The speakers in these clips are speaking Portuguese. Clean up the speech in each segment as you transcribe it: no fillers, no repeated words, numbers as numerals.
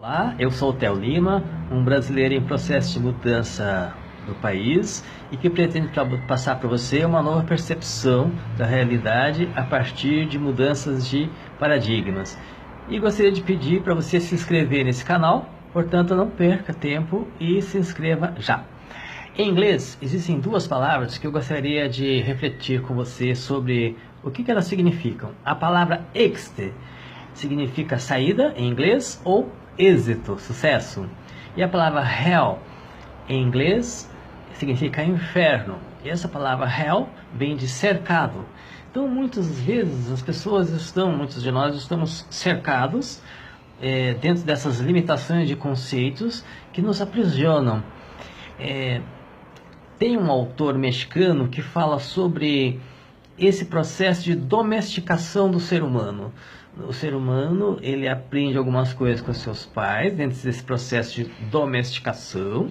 Olá, eu sou o Theo Lima, um brasileiro em processo de mudança do país e que pretende passar para você uma nova percepção da realidade a partir de mudanças de paradigmas. E gostaria de pedir para você se inscrever nesse canal, portanto não perca tempo e se inscreva já. Em inglês, existem duas palavras que eu gostaria de refletir com você sobre o que elas significam. A palavra exit significa saída em inglês ou êxito, sucesso. E a palavra hell em inglês significa inferno. E essa palavra hell vem de cercado. Então muitas vezes as pessoas muitos de nós estamos cercados dentro dessas limitações de conceitos que nos aprisionam. Tem um autor mexicano que fala sobre esse processo de domesticação do ser humano. O ser humano, ele aprende algumas coisas com seus pais, dentro desse processo de domesticação.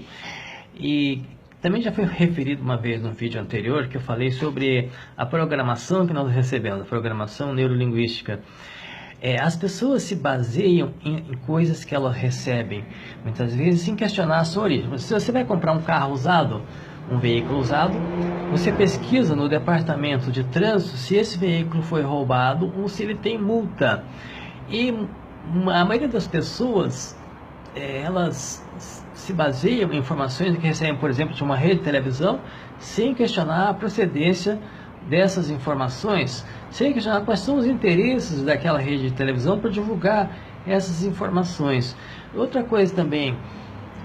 E também já foi referido uma vez no vídeo anterior, que eu falei sobre a programação que nós recebemos, a programação neurolinguística. As pessoas se baseiam em coisas que elas recebem, muitas vezes sem questionar a sua origem. Se você vai comprar um carro usado, um veículo usado, você pesquisa no departamento de trânsito se esse veículo foi roubado ou se ele tem multa. E a maioria das pessoas, elas se baseiam em informações que recebem, por exemplo, de uma rede de televisão, sem questionar a procedência dessas informações, sem questionar quais são os interesses daquela rede de televisão para divulgar essas informações. Outra coisa também,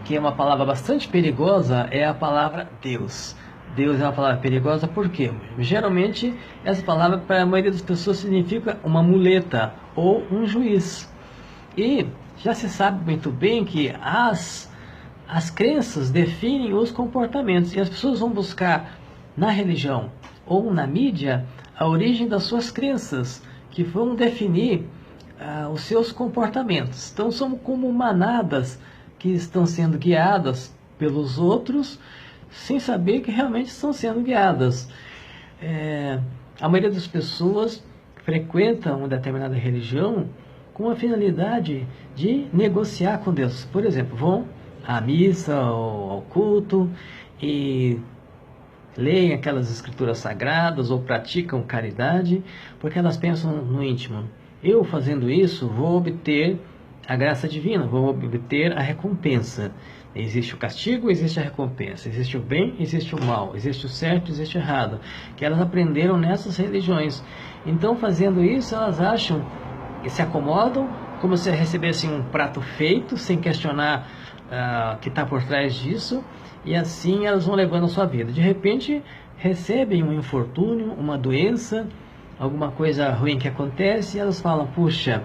que é uma palavra bastante perigosa, é a palavra Deus. Deus é uma palavra perigosa porque geralmente essa palavra para a maioria das pessoas significa uma muleta ou um juiz. E já se sabe muito bem que as crenças definem os comportamentos e as pessoas vão buscar na religião ou na mídia a origem das suas crenças, que vão definir os seus comportamentos. Então somos como manadas que estão sendo guiadas pelos outros, sem saber que realmente estão sendo guiadas. A maioria das pessoas frequentam uma determinada religião com a finalidade de negociar com Deus. Por exemplo, vão à missa ou ao culto e leem aquelas escrituras sagradas ou praticam caridade, porque elas pensam no íntimo: eu fazendo isso vou obter a graça divina, vou obter a recompensa. Existe o castigo, existe a recompensa. Existe o bem, existe o mal. Existe o certo, existe o errado. Que elas aprenderam nessas religiões. Então, fazendo isso, elas acham que se acomodam, como se recebessem um prato feito, sem questionar o que está por trás disso. E assim elas vão levando a sua vida. De repente, recebem um infortúnio, uma doença, alguma coisa ruim que acontece, e elas falam: puxa,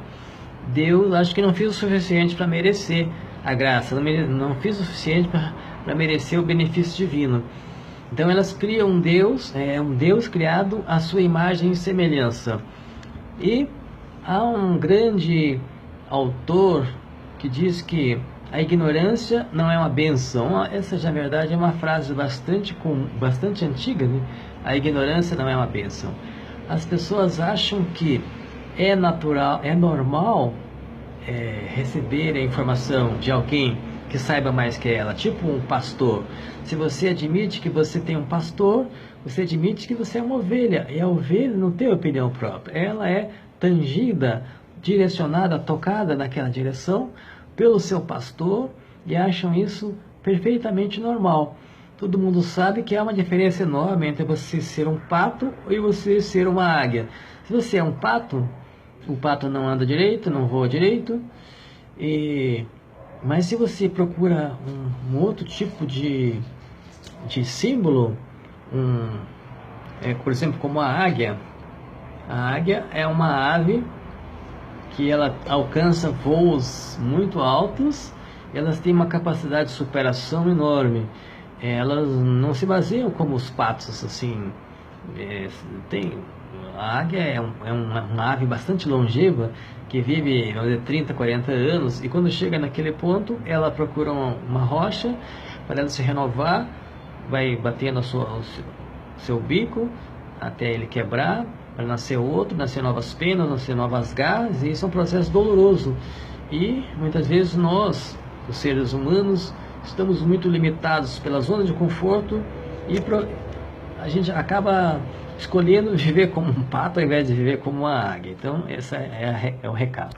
Deus, acho que não fiz o suficiente para merecer a graça, não fiz o suficiente para merecer o benefício divino. Então elas criam um Deus criado à sua imagem e semelhança. E há um grande autor que diz que a ignorância não é uma benção. Essa, na verdade, é uma frase bastante antiga, né? A ignorância não é uma benção. As pessoas acham que é natural, é normal receber a informação de alguém que saiba mais que ela, tipo um pastor. Se você admite que você tem um pastor, você admite que você é uma ovelha, e a ovelha não tem opinião própria, ela é tangida, direcionada, tocada naquela direção pelo seu pastor, e acham isso perfeitamente normal. Todo mundo sabe que há uma diferença enorme entre você ser um pato e você ser uma águia. Se você é um pato, o pato não anda direito, não voa direito. Mas se você procura um outro tipo de símbolo, por exemplo, como a águia é uma ave que ela alcança voos muito altos, elas têm uma capacidade de superação enorme. Elas não se baseiam como os patos, assim. A águia é uma ave bastante longeva, que vive, vamos dizer, 30, 40 anos, e quando chega naquele ponto, ela procura uma rocha para ela se renovar, vai batendo o seu bico até ele quebrar, para nascer outro, nascer novas penas, nascer novas garras, e isso é um processo doloroso. E muitas vezes nós, os seres humanos, estamos muito limitados pela zona de conforto e a gente acaba escolhendo viver como um pato ao invés de viver como uma águia. Então, esse é o recado.